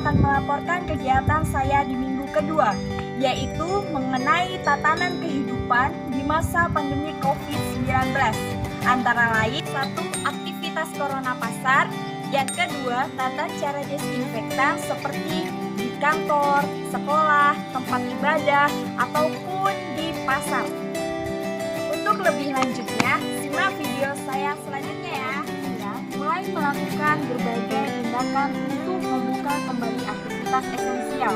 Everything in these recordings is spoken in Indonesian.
akan melaporkan kegiatan saya di minggu kedua, yaitu mengenai tatanan kehidupan di masa pandemi COVID-19. Antara lain, 1. Aktivitas Corona Pasar, yang kedua, tata cara desinfektan seperti di kantor, sekolah, tempat ibadah, ataupun di pasar. Untuk lebih lanjutnya, simak video saya selanjutnya ya. Mulai melakukan berbagai tindakan untuk membuka kembali aktivitas esensial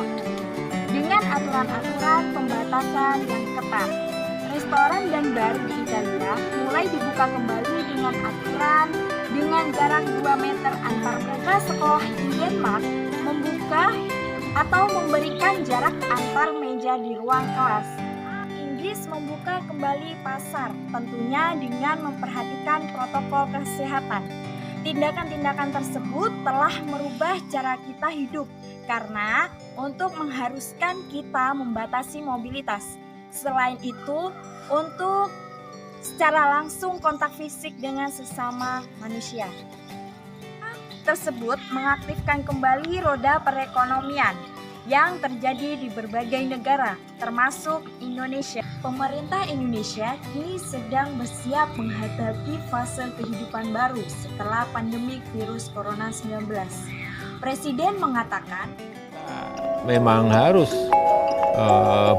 dengan aturan-aturan pembatasan yang ketat. Restoran dan bar di Italia mulai dibuka kembali dengan aturan dengan jarak 2 meter antar muka. Sekolah di Denmark membuka atau memberikan jarak antar meja di ruang kelas. Inggris membuka kembali pasar, tentunya dengan memperhatikan protokol kesehatan. Tindakan-tindakan tersebut telah merubah cara kita hidup karena untuk mengharuskan kita membatasi mobilitas. Selain itu, untuk secara langsung kontak fisik dengan sesama manusia. Tersebut mengaktifkan kembali roda perekonomian yang terjadi di berbagai negara, termasuk Indonesia. Pemerintah Indonesia kini sedang bersiap menghadapi fase kehidupan baru setelah pandemi virus Corona 19. Presiden mengatakan, memang harus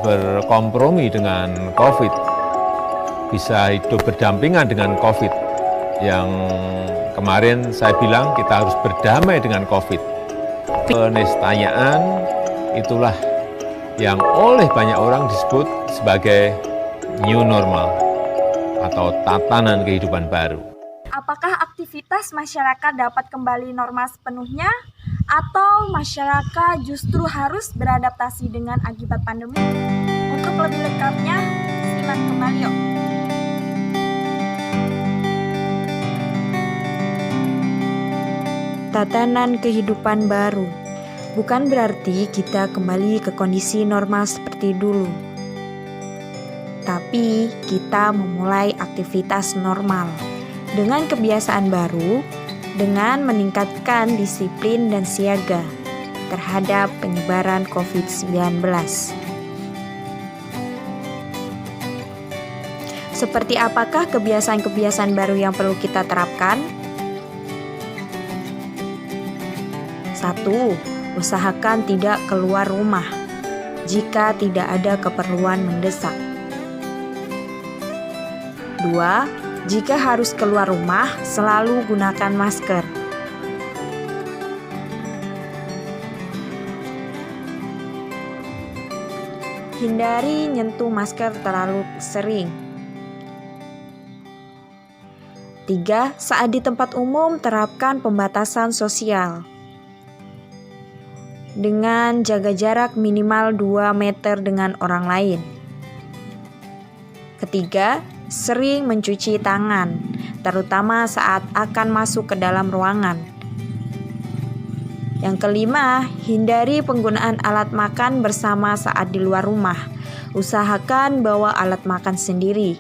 berkompromi dengan COVID, bisa hidup berdampingan dengan COVID. Yang kemarin saya bilang kita harus berdamai dengan COVID. Keniscayaan itulah yang oleh banyak orang disebut sebagai new normal atau tatanan kehidupan baru. apakah aktivitas masyarakat dapat kembali normal sepenuhnya atau masyarakat justru harus beradaptasi dengan akibat pandemi? Untuk lebih lengkapnya, simak kembali yuk. Tatanan kehidupan baru bukan berarti kita kembali ke kondisi normal seperti dulu, tapi kita memulai aktivitas normal dengan kebiasaan baru, dengan meningkatkan disiplin dan siaga terhadap penyebaran COVID-19. Seperti apakah kebiasaan-kebiasaan baru yang perlu kita terapkan? 1. Usahakan tidak keluar rumah jika tidak ada keperluan mendesak. 2. Jika harus keluar rumah, selalu gunakan masker. 3. Hindari nyentuh masker terlalu sering. 3. Saat di tempat umum, terapkan pembatasan sosial dengan jaga jarak minimal 2 meter dengan orang lain. 4. Sering mencuci tangan, terutama saat akan masuk ke dalam ruangan. Yang 5, hindari penggunaan alat makan bersama saat di luar rumah. Usahakan bawa alat makan sendiri.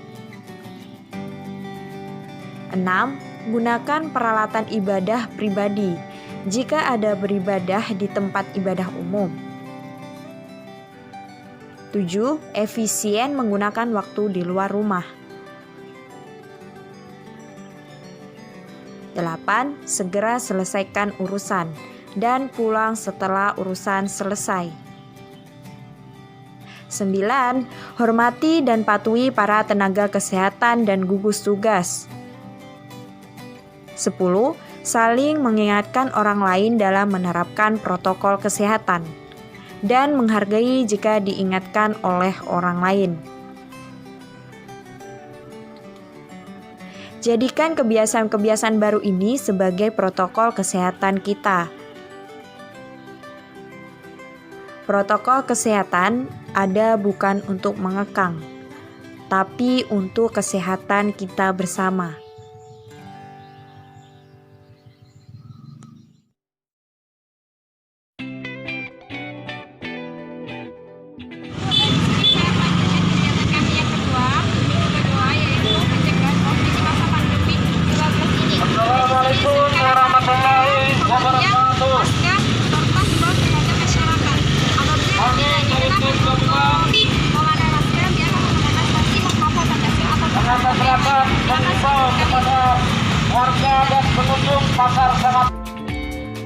6. Gunakan peralatan ibadah pribadi jika ada beribadah di tempat ibadah umum. 7. Efisien menggunakan waktu di luar rumah. 8. Segera selesaikan urusan dan pulang setelah urusan selesai. 9. Hormati dan patuhi para tenaga kesehatan dan gugus tugas. 10. Saling mengingatkan orang lain dalam menerapkan protokol kesehatan dan menghargai jika diingatkan oleh orang lain. Jadikan kebiasaan-kebiasaan baru ini sebagai protokol kesehatan kita. Protokol kesehatan ada bukan untuk mengekang, tapi untuk kesehatan kita bersama. Assalamualaikum warahmatullahi wabarakatuh.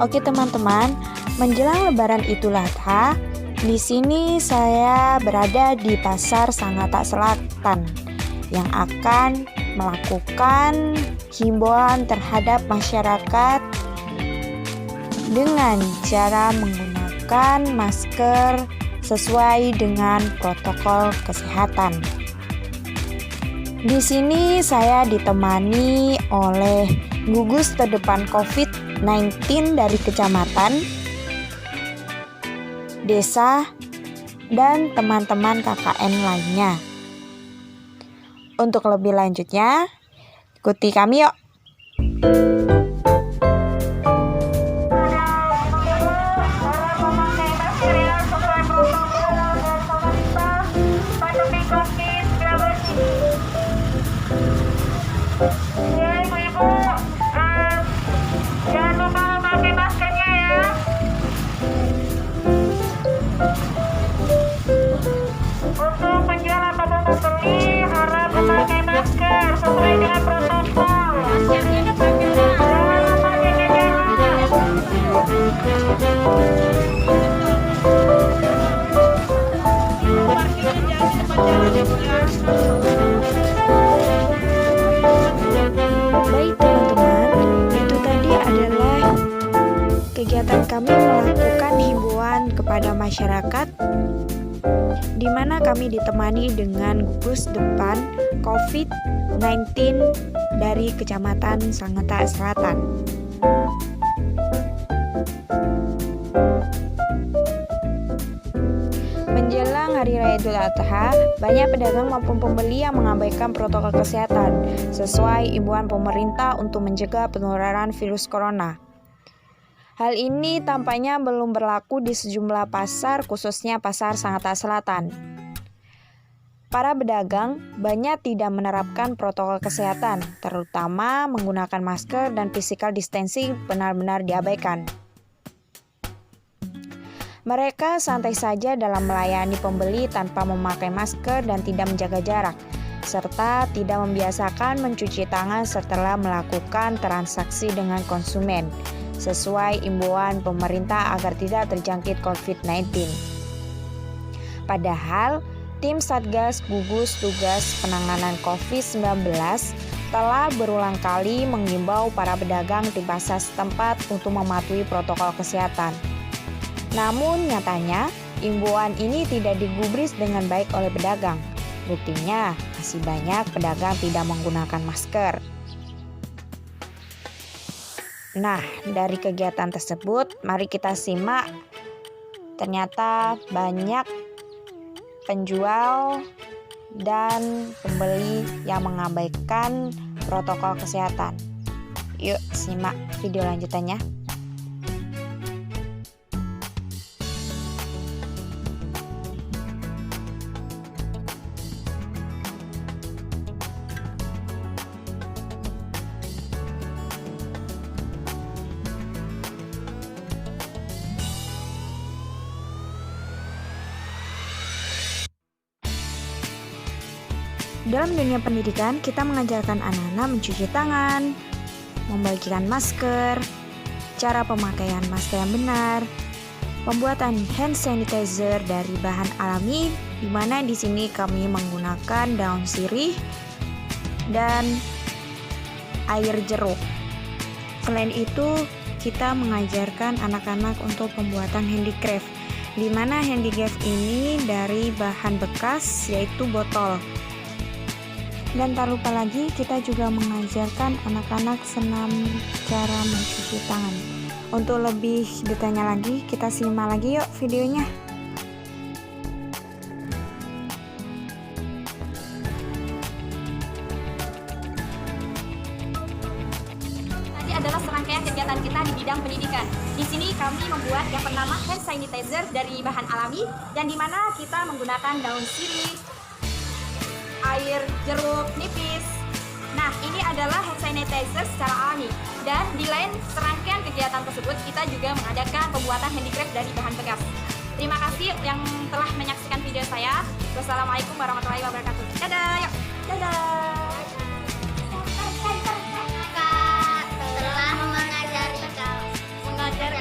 Oke teman-teman, menjelang Lebaran Idul Adha, di sini saya berada di Pasar Sangatta Selatan yang akan melakukan himbauan terhadap masyarakat dengan cara menggunakan masker sesuai dengan protokol kesehatan. Di sini saya ditemani oleh gugus terdepan COVID-19 dari kecamatan, desa, dan teman-teman KKN lainnya. Untuk lebih lanjutnya, ikuti kami yuk. Jangan lupa memakai maskernya ya. Untuk penjual atau pembeli harap memakai masker sesuai dengan protokol. Jangan lupa jaga Baik teman-teman, itu tadi adalah kegiatan kami melakukan himbauan kepada masyarakat, di mana kami ditemani dengan gugus depan COVID-19 dari Kecamatan Sangatta Selatan. Menjelang Hari Raya Idul Adha, banyak pedagang maupun pembeli yang mengabaikan protokol kesehatan sesuai imbauan pemerintah untuk mencegah penularan virus corona. Hal ini tampaknya belum berlaku di sejumlah pasar, khususnya Pasar Sangatta Selatan. Para pedagang banyak tidak menerapkan protokol kesehatan, terutama menggunakan masker dan physical distancing benar-benar diabaikan. Mereka santai saja dalam melayani pembeli tanpa memakai masker dan tidak menjaga jarak, serta tidak membiasakan mencuci tangan setelah melakukan transaksi dengan konsumen, sesuai imbauan pemerintah agar tidak terjangkit COVID-19. Padahal, tim Satgas Gugus Tugas Penanganan COVID-19 telah berulang kali mengimbau para pedagang di pasar setempat untuk mematuhi protokol kesehatan. Namun nyatanya, imbauan ini tidak digubris dengan baik oleh pedagang. Buktinya, masih banyak pedagang tidak menggunakan masker. Nah, dari kegiatan tersebut, mari kita simak. Ternyata banyak penjual dan pembeli yang mengabaikan protokol kesehatan. Yuk, simak video lanjutannya. Dalam dunia pendidikan, kita mengajarkan anak-anak mencuci tangan, membagikan masker, cara pemakaian masker yang benar, pembuatan hand sanitizer dari bahan alami, di mana di sini kami menggunakan daun sirih dan air jeruk. Selain itu, kita mengajarkan anak-anak untuk pembuatan handicraft, di mana handicraft ini dari bahan bekas yaitu botol. Dan tak lupa lagi, kita juga mengajarkan anak-anak senam cara mencuci tangan. Untuk lebih detailnya lagi, kita simak lagi yuk videonya. Tadi adalah serangkaian kegiatan kita di bidang pendidikan. Di sini kami membuat yang bernama hand sanitizer dari bahan alami, yang dimana kita menggunakan daun sirih, air jeruk nipis. Nah, ini adalah hand sanitizer secara alami. Dan di lain serangkaian kegiatan tersebut, kita juga mengadakan pembuatan handicraft dari bahan bekas. Terima kasih yang telah menyaksikan video saya. Wassalamualaikum warahmatullahi wabarakatuh. Dadah, yuk. Dadah. Kak, telah mengajari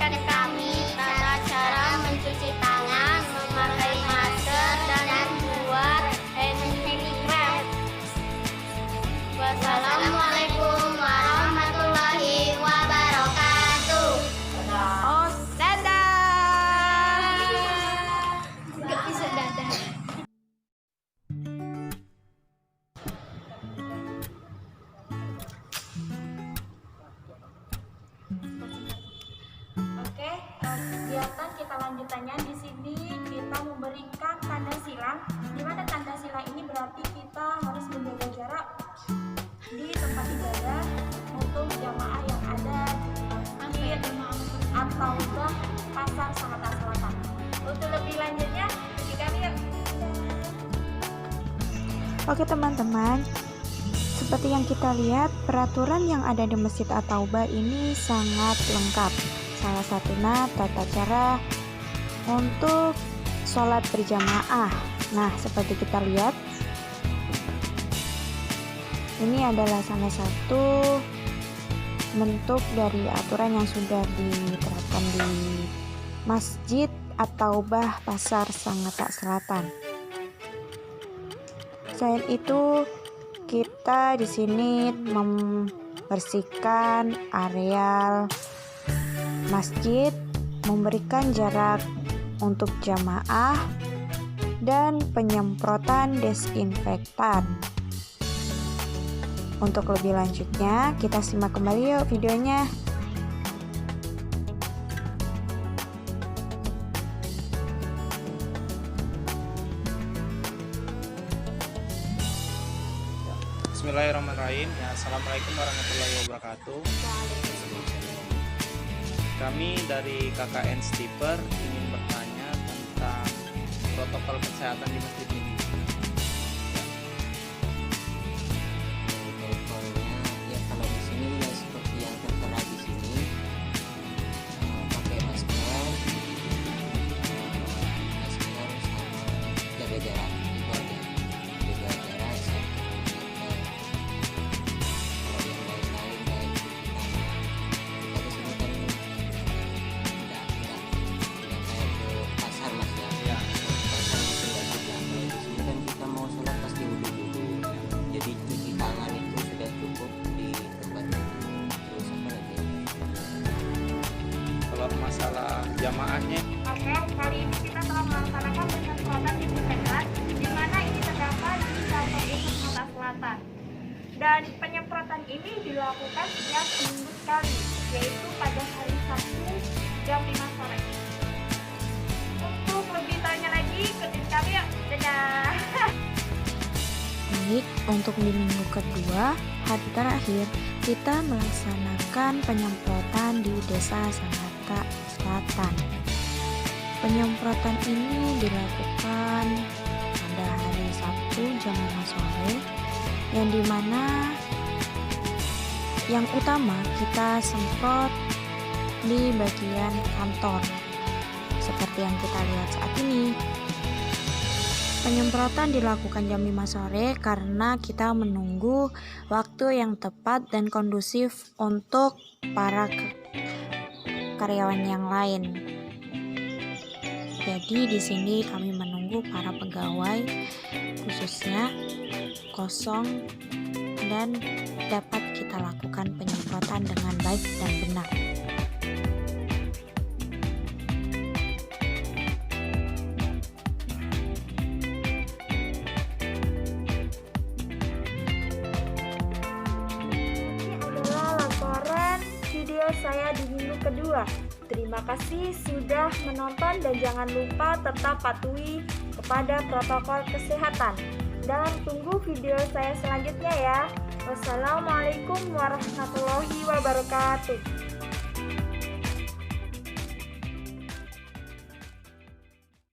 Oke teman-teman, seperti yang kita lihat, peraturan yang ada di Masjid At-Taubah ini sangat lengkap. Salah satunya tata cara untuk sholat berjamaah. Nah, seperti kita lihat, ini adalah salah satu bentuk dari aturan yang sudah diterapkan di Masjid At-Taubah Pasar Sangatta Selatan. Selain itu, kita di sini membersihkan areal masjid, memberikan jarak untuk jamaah, dan penyemprotan desinfektan. Untuk lebih lanjutnya, kita simak kembali yuk videonya. Bismillahirrahmanirrahim. Ya, Assalamualaikum warahmatullahi wabarakatuh. Kami dari KKN Stiper ingin bertanya tentang protokol kesehatan di masjid ini. Protokolnya ya kalau di sini ya seperti yang tertera di sini, pakai masker sama jaga jarak, itu aja. Jaga jarak 1 meter. Kalau yang lain-lain kayak cuci tangan, kita di sini kan tidak kayak ke pasar mas ya. Ya, Pasar masih nggak juga. Kalau di sini kan kita mau sholat pasti wudhu dulu. Jadi cuci tangan itu sudah cukup di tempat itu. Terus apa lagi? kalau masalah jamaahnya, Oke, kali ini kita telah melaksanakan penyemprotan disinfektan di mana ini terdapat di kantor desa Sangatta Selatan. Dan penyemprotan ini dilakukan setiap seminggu sekali, yaitu pada hari Sabtu jam 5 sore. Untuk lebih tanya lagi, ikutin kami yuk. Dadah! Baik, untuk di minggu kedua, hari terakhir, kita melaksanakan penyemprotan di Desa Sangatta Selatan. Penyemprotan ini dilakukan pada hari Sabtu jam 5 sore, yang dimana yang utama kita semprot di bagian kantor, seperti yang kita lihat saat ini. Penyemprotan dilakukan jam 5 sore karena kita menunggu waktu yang tepat dan kondusif untuk para karyawan yang lain. Jadi di sini kami menunggu para pegawai khususnya kosong dan dapat kita lakukan penyemprotan dengan baik dan benar. Laporan video saya di minggu kedua. Terima kasih sudah menonton dan jangan lupa tetap patuhi kepada protokol kesehatan. Dan tunggu video saya selanjutnya ya. Wassalamualaikum warahmatullahi wabarakatuh.